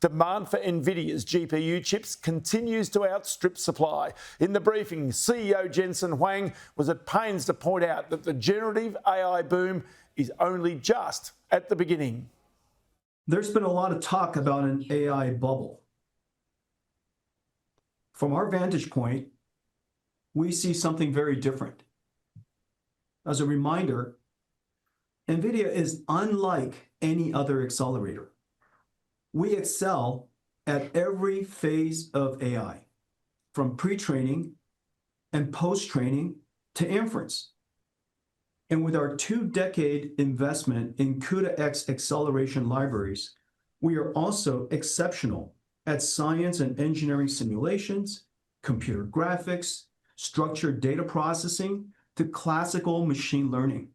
Demand for Nvidia's GPU chips continues to outstrip supply. In the briefing, CEO Jensen Huang was at pains to point out that the generative AI boom is only just at the beginning. There's been a lot of talk about an AI bubble. From our vantage point, we see something very different. As a reminder, Nvidia is unlike any other accelerator. We excel at every phase of AI, from pre-training and post-training to inference. And with our 2-decade investment in CUDA-X acceleration libraries, we are also exceptional at science and engineering simulations, computer graphics, structured data processing, to classical machine learning.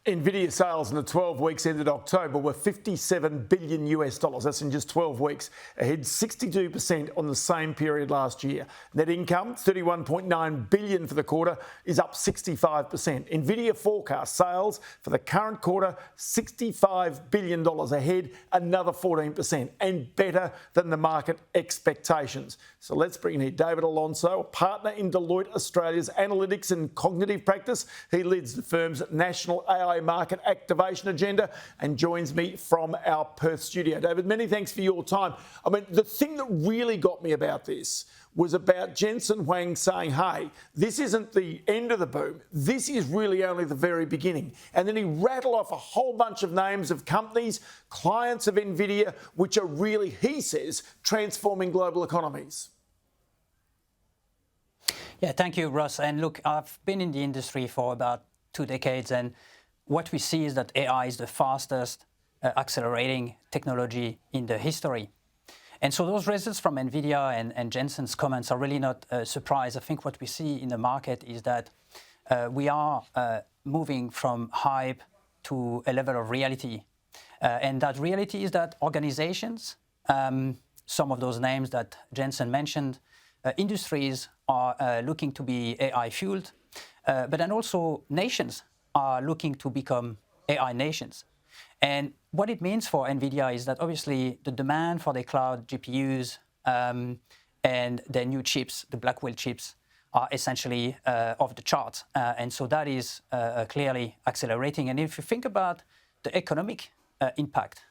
Nvidia sales in the 12 weeks ended October were $57 billion. That's in just 12 weeks, ahead 62% on the same period last year. Net income, $31.9 billion for the quarter, is up 65%. Nvidia forecasts sales for the current quarter, $65 billion ahead, another 14%, and better than the market expectations. So let's bring in here David Alonso, a partner in Deloitte Australia's analytics and cognitive practice. He leads the firm's national AI market activation agenda and joins me from our Perth studio. David, many thanks for your time. I mean, the thing that really got me about this was about Jensen Huang saying, hey, this isn't the end of the boom. This is really only the very beginning. And then he rattled off a whole bunch of names of companies, clients of Nvidia, which are really, he says, transforming global economies. Yeah, thank you, Russ. And look, I've been in the industry for about 2 decades, and what we see is that AI is the fastest accelerating technology in the history. And so those results from Nvidia and Jensen's comments are really not a surprise. I think what we see in the market is that we are moving from hype to a level of reality. And that reality is that organizations, some of those names that Jensen mentioned, industries are looking to be AI fueled, but then also nations are looking to become AI nations. And what it means for Nvidia is that obviously the demand for the cloud GPUs and their new chips, the Blackwell chips, are essentially off the charts. And so that is clearly accelerating. And if you think about the economic impact,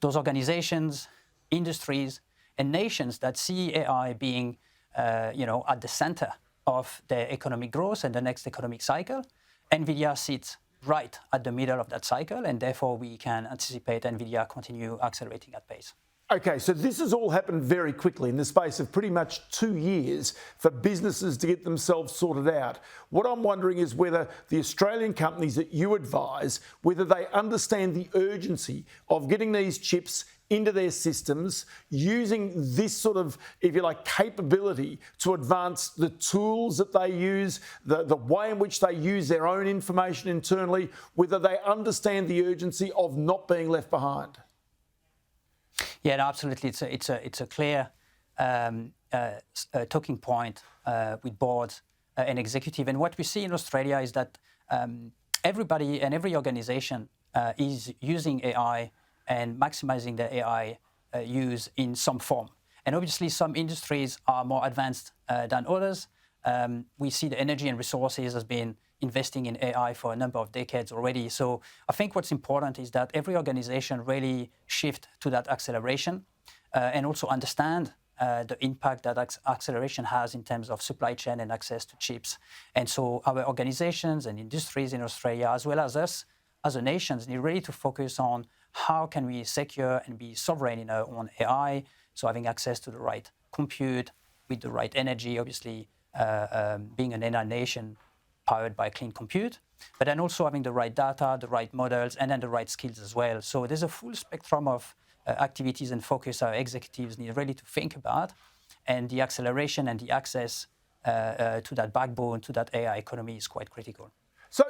those organizations, industries, and nations that see AI being at the center of their economic growth and the next economic cycle, Nvidia sits right at the middle of that cycle, and therefore we can anticipate Nvidia continue accelerating at pace. Okay, so this has all happened very quickly in the space of pretty much 2 years for businesses to get themselves sorted out. What I'm wondering is whether the Australian companies that you advise, whether they understand the urgency of getting these chips into their systems, using this sort of, if you like, capability to advance the tools that they use, the way in which they use their own information internally, whether they understand the urgency of not being left behind. Yeah, no, absolutely. It's a clear talking point with boards and executive. And what we see in Australia is that everybody and every organization is using AI and maximizing their AI use in some form. And obviously some industries are more advanced than others. We see the energy and resources has been investing in AI for a number of decades already. So I think what's important is that every organization really shift to that acceleration and also understand the impact that acceleration has in terms of supply chain and access to chips. And so our organizations and industries in Australia, as well as us as a nation, need really to focus on how can we secure and be sovereign in our own AI, so having access to the right compute with the right energy, obviously being an AI nation powered by clean compute, but then also having the right data, the right models, and then the right skills as well. So there's a full spectrum of activities and focus our executives need really to think about, and the acceleration and the access to that backbone, to that AI economy is quite critical. So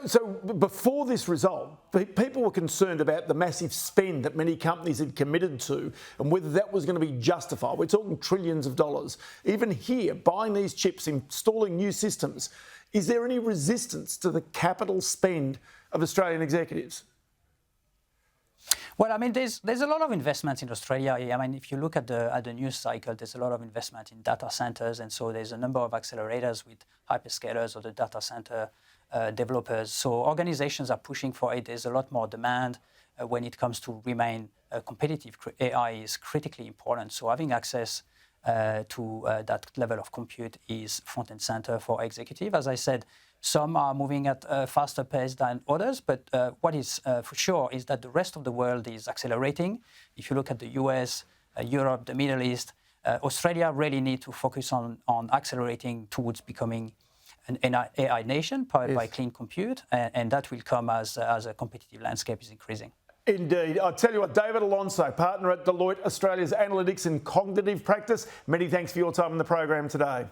before this result, people were concerned about the massive spend that many companies had committed to and whether that was going to be justified. We're talking trillions of dollars. Even here, buying these chips, installing new systems, is there any resistance to the capital spend of Australian executives? Well, I mean, there's a lot of investment in Australia. I mean, if you look at the news cycle, there's a lot of investment in data centers, and so there's a number of accelerators with hyperscalers or the data center developers. So organizations are pushing for it. There's a lot more demand when it comes to remain competitive. AI is critically important. So having access to that level of compute is front and center for executive. As I said, some are moving at a faster pace than others, but what is for sure is that the rest of the world is accelerating. If you look at the US, Europe, the Middle East, Australia really need to focus on accelerating towards becoming an AI nation powered by clean compute, and that will come as a competitive landscape is increasing. Indeed. I'll tell you what, David Alonso, partner at Deloitte, Australia's analytics and cognitive practice, many thanks for your time on the program today.